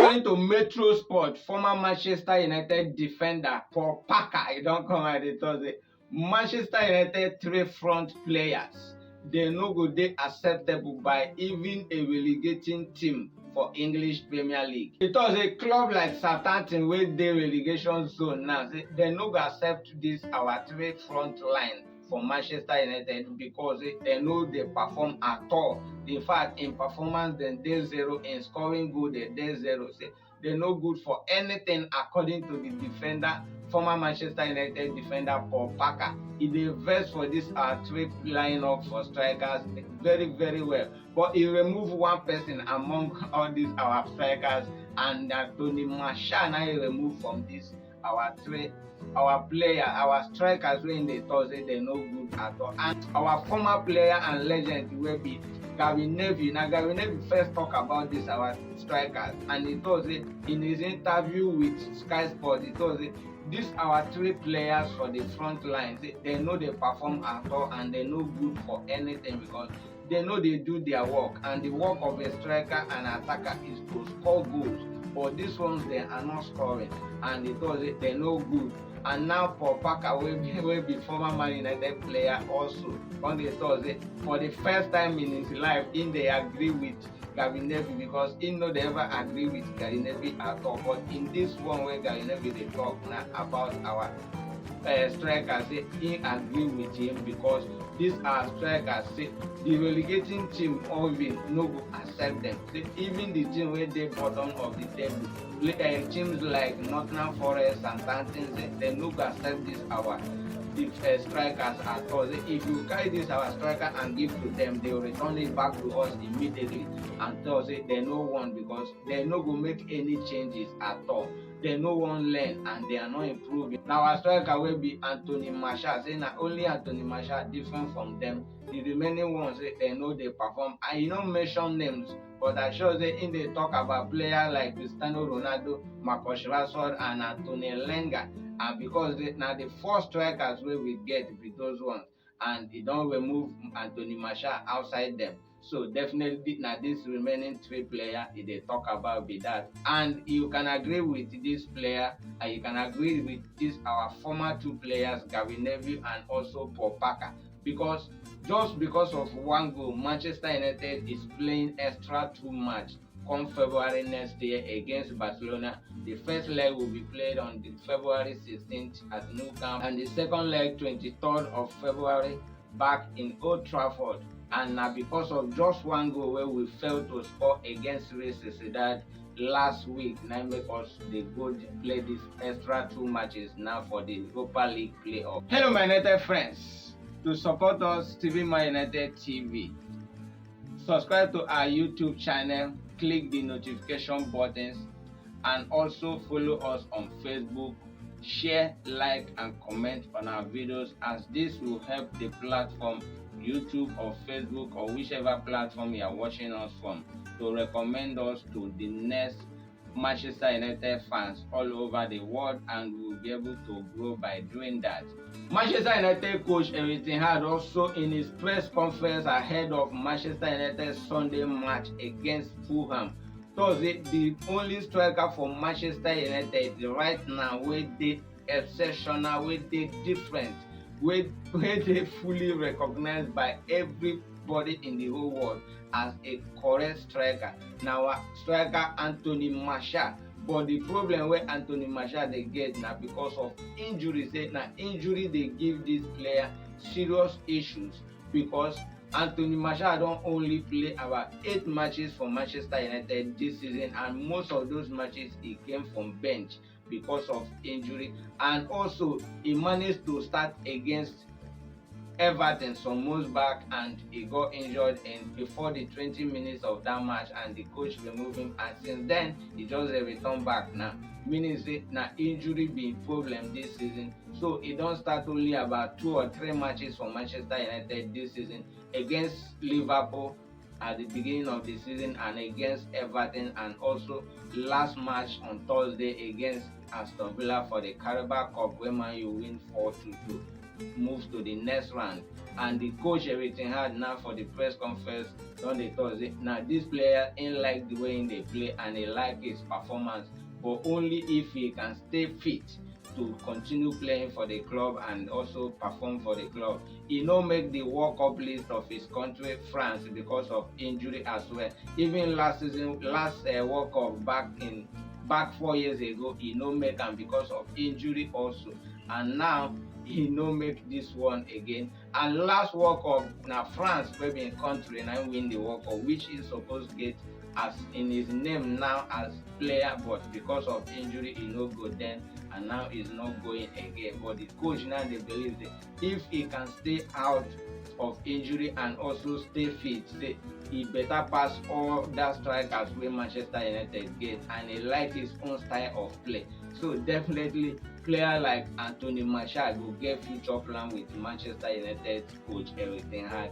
According to Metro Sport, former Manchester United defender Paul Parker, he don't come out dey talk say Manchester United three front players they no go dey acceptable by even a relegating team for English Premier League. E tok say club like Southampton wey dey relegation zone now say dem no go accept dis our three front line for Manchester United because dem no dey perform at all. In fact, in performance dem dey zero, in scoring goal dem dey zero. Say dem no good for anything according to the defender, former Manchester United defender Paul Parker. He dey vex for dis our three line-up for strikers very very well, but he remove one person among all these our strikers, and Tony Martial na he remove from dis our three our strikers wey dey talk say dem no good at all. And our former player and legend wey be Gary Neville. Now Gary Neville first talk about this our strikers, and he told say in his interview with Sky Sports, he told say these our three players for the front line say they know they perform at all and they no good for anything because they know they do their work, and the work of a striker and attacker is to score goals. But these ones they are not scoring, and he told say they no good. And now Paul Parker will be former Man United player also on the Thursday for the first time in his life in they agree with Gary Neville, because he no they ever agree with Gary Neville at all. But in this one where Gary Neville they talk now about our strikers, say he agree with him because these are strikers say the relegating team even no go accept them. Say even the team where they bottom of the table, teams like Nottingham Forest and Southampton, say they no go accept this our strikers at all. Say if you carry this our striker and give to them, they will return it back to us immediately, and tell say they no want because they no go make any changes at all. They no one learn and they are not improving. Now our striker will be Anthony Martial. Say na only Anthony Martial different from them. The remaining ones say they know they perform. And you don't mention names, but I sure say in they talk about players like Cristiano Ronaldo, Marcus Rashford, and Anthony Lenga. And because now the four strikers where we get with those ones, and they don't remove Anthony Martial outside them. So definitely now this remaining three player they talk about be that. And you can agree with this player, and you can agree with this our former two players, Gary Neville and also Paul Parker, because just because of one goal, Manchester United is playing extra too much come February next year against Barcelona. The first leg will be played on the February 16th at Nou Camp, and the second leg 23rd of February back in Old Trafford. And now because of just one goal where we failed to score against Real Sociedad last week, now make us they go play these extra two matches now for the Europa League playoff. Hello my United friends, to support us TV My United TV, subscribe to our YouTube channel, click the notification buttons, and also follow us on Facebook. Share, like, and comment on our videos, as this will help the platform YouTube or Facebook or whichever platform you are watching us from to recommend us to the next Manchester United fans all over the world, and we will be able to grow by doing that. Manchester United coach Erik ten Hag also in his press conference ahead of Manchester United's Sunday match against Fulham, Thursday, the only striker for Manchester United right now wey dey exceptional, wey dey different, wey dey fully recognized by everybody in the whole world as a correct striker. Now our striker Anthony Martial, but the problem where Anthony Martial they get now because of injury. Say now injury they give this player serious issues, because Anthony Martial don't only play about 8 matches for Manchester United this season, and most of those matches he came from bench because of injury. And also he managed to start against Everton some months back, and he got injured in before the 20 minutes of that match, and the coach removed him, and since then he just returned back now, meaning say now injury be problem this season. So he don't start only about 2 or 3 matches for Manchester United this season, against Liverpool at the beginning of the season and against Everton, and also last match on Thursday against Aston Villa for the Carabao Cup where Man U win 4-2. moves to the next round. And the coach everything had now for the press conference on the Thursday. Now this player ain't like the way they play and he like his performance, but only if he can stay fit to continue playing for the club and also perform for the club. He no make the World Cup list of his country, France, because of injury as well. Even last season, last World Cup back 4 years ago, he no make am because of injury also. And now he no make this one again. And last World Cup na France wey be country na win the World Cup, which he supposed get as in his name now as player, but because of injury he no go then, and now he's not going again. But the coach now they believe that if he can stay out of injury and also stay fit, say he better pass all that strikers wey Manchester United get, and he like his own style of play. So definitely player like Anthony Martial will get future plan with Manchester United coach Erik ten Hag.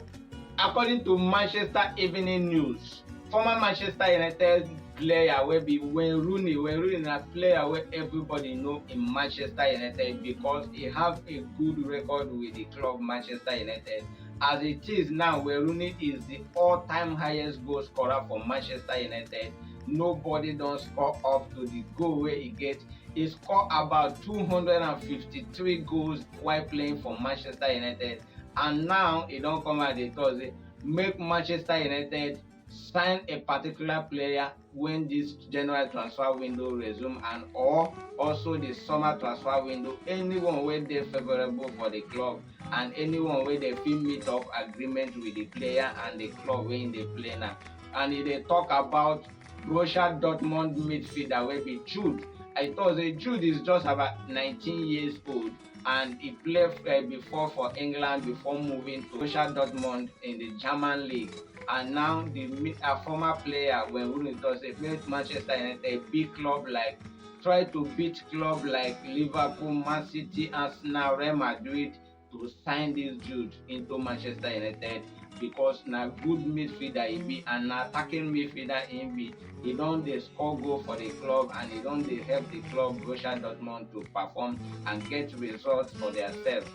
According to Manchester Evening News, former Manchester United player wey be Wayne Rooney na player wey everybody know in Manchester United because he have a good record with the club Manchester United. As it is now, Wayne Rooney is the all-time highest goal scorer for Manchester United. Nobody don score up to the goal wey he get. He scored about 253 goals while playing for Manchester United, and now he don come out dey talk say make Manchester United sign a particular player when this January transfer window resume, and or also the summer transfer window, anyone wey dey favorable for the club and anyone wey dey fit meet up agreement with the player and the club wey dey play now. And he dey talk about Borussia Dortmund midfielder wey be Jude. I thought say Jude is just about 19 years old and he played before for England before moving to Borussia Dortmund in the German league. And now the former player when Rooney does say make Manchester United big club like try to beat club like Liverpool, Man City, Arsenal, Real Madrid to sign this Jude into Manchester United because na good midfielder he be and na attacking midfielder he be. He don dey score goal for the club and he don dey help the club Borussia Dortmund to perform and get results for themselves.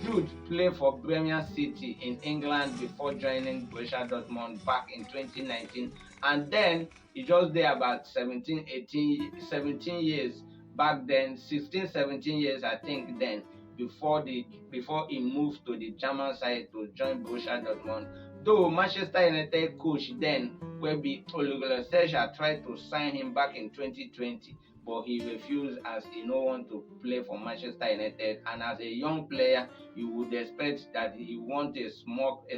Jude played for Premier City in England before joining Borussia Dortmund back in 2019, and then he just there about 17 years back then, 16 17 years I think then, before he moved to the German side to join Borussia Dortmund. Though Manchester United coach then wey be Ole Gunnar Solskjaer tried to sign him back in 2020, but he refused as he no want to play for Manchester United, and as a young player you would expect that he want a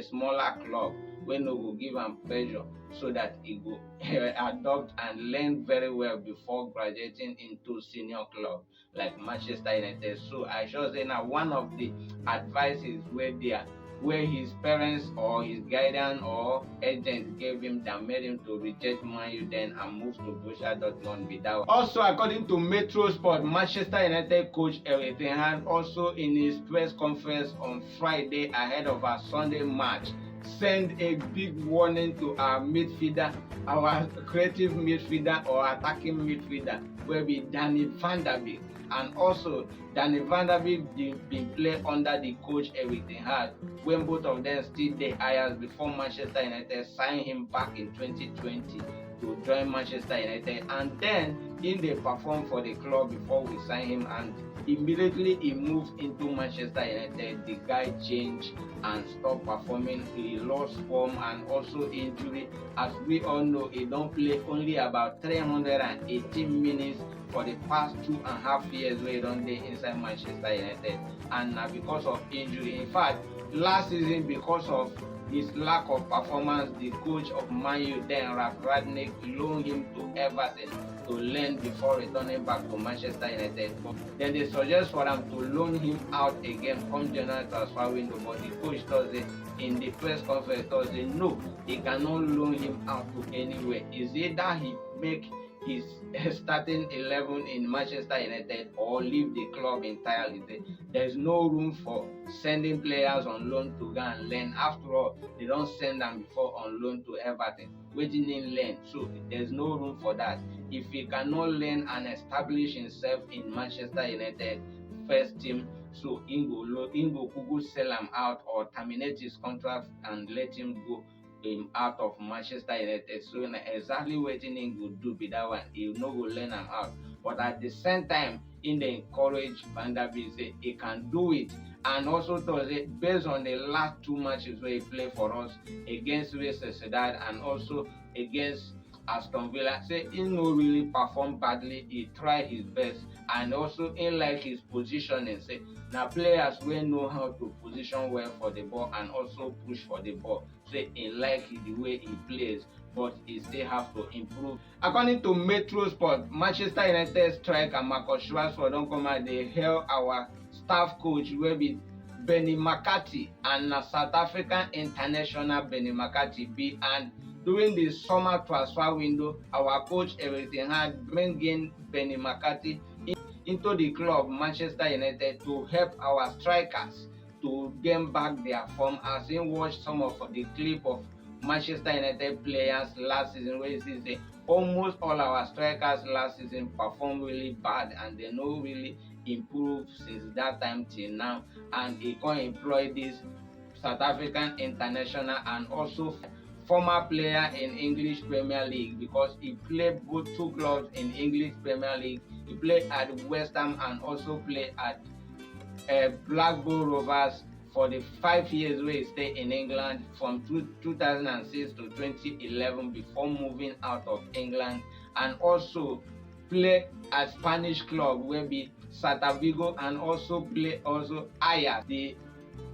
smaller club wey no go give am pressure so that he go adopt and learn very well before graduating into senior club like Manchester United. So I sure say now one of the advices where his parents or his guardian or agent gave him that made him to reject Man U then and move to Borussia Dortmund without. Also, according to Metro Sport, Manchester United coach Erik ten Hag also in his press conference on Friday ahead of our Sunday match send a big warning to our midfielder, our creative midfielder or attacking midfielder will be Danny van der Beek. And also Danny van der Beek been play under the coach Erik ten Hag when both of them still dey hires before Manchester United signed him back in 2020 to join Manchester United, and then he dey perform for the club before we sign him, and immediately he moved into Manchester United the guy changed and stopped performing. He lost form and also injury. As we all know, he don't play only about 318 minutes for the past 2.5 years where he don't dey inside Manchester United, and now because of injury. In fact, last season because of his lack of performance, the coach of Man U then Ralph Rangnick loaned him to Everton to learn before returning back to Manchester United. But then they suggest for them to loan him out again come January transfer window, but the coach Thursday in the press conference Thursday no, he cannot loan him out to anywhere. It's either he make his starting 11 in Manchester United or leave the club entirely. There's no room for sending players on loan to go and learn. After all, they don't send them before on loan to Everton waiting in learn, so there's no room for that. If he cannot learn and establish himself in Manchester United first team So him go kuku sell him out or terminate his contract and let him go out of Manchester United. So na exactly wetin him go do be that one. He no go learn am out. But at the same time, him dey encourage Vanderbilt say he can do it. And also to say based on the last two matches where he played for us against Real Sociedad and also against Aston Villa, say he no really perform badly. He tried his best, and also he like his positioning. Say now players wey know how to position well for the ball and also push for the ball. Say he like the way he plays, but he still have to improve. According to Metro Sport, Manchester United striker Marcus Rashford don come out dey hail our staff coach wey be Benny McCarthy, and na South African international Benny McCarthy be. And during the summer transfer window, our coach Eric Ten Hag bring in Benny McCarthy into the club Manchester United to help our strikers to gain back their form. As he watched some of the clip of Manchester United players last season, where he says almost all our strikers last season performed really bad and they no really improve since that time till now. And he can employ this South African international and also former player in English Premier League, because he played both two clubs in English Premier League. He played at West Ham and also played at Blackburn Rovers for the 5 years where he stayed in England from 2006 to 2011 before moving out of England, and also play at Spanish club where be Celta Vigo, and also play also Ajax.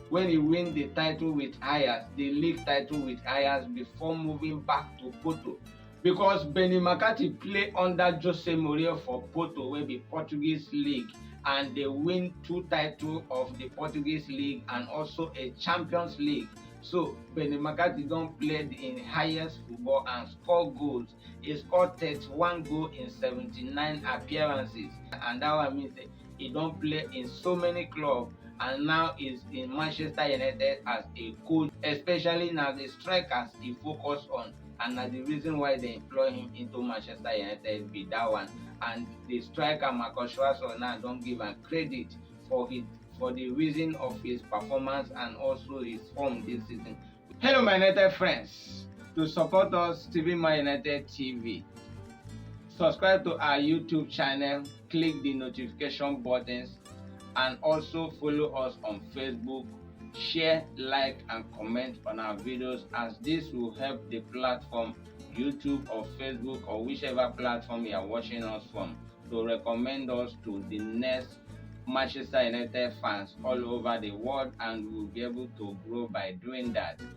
When he win the title with Ajax, the league title with Ajax, before moving back to Porto. Because Benny McCarthy play under Jose Mourinho for Porto, wey be Portuguese league, and they win 2 titles of the Portuguese league and also a Champions League. So Benny McCarthy don play in highest football and score goals. He scored 31 goals in 79 appearances, and that one means that he don play in so many clubs, and now is in Manchester United as a coach, especially now the strikers he focus on, and na the reason why they employ him into Manchester United be that one. And the striker Marcus Rashford now don give am credit for the reason of his performance and also his form this season. Hello my United friends, to support us TV Man United TV, subscribe to our YouTube channel, click the notification buttons, and also follow us on Facebook. Share, like and comment on our videos, as this will help the platform YouTube or Facebook or whichever platform you are watching us from to recommend us to the next Manchester United fans all over the world, and we'll be able to grow by doing that.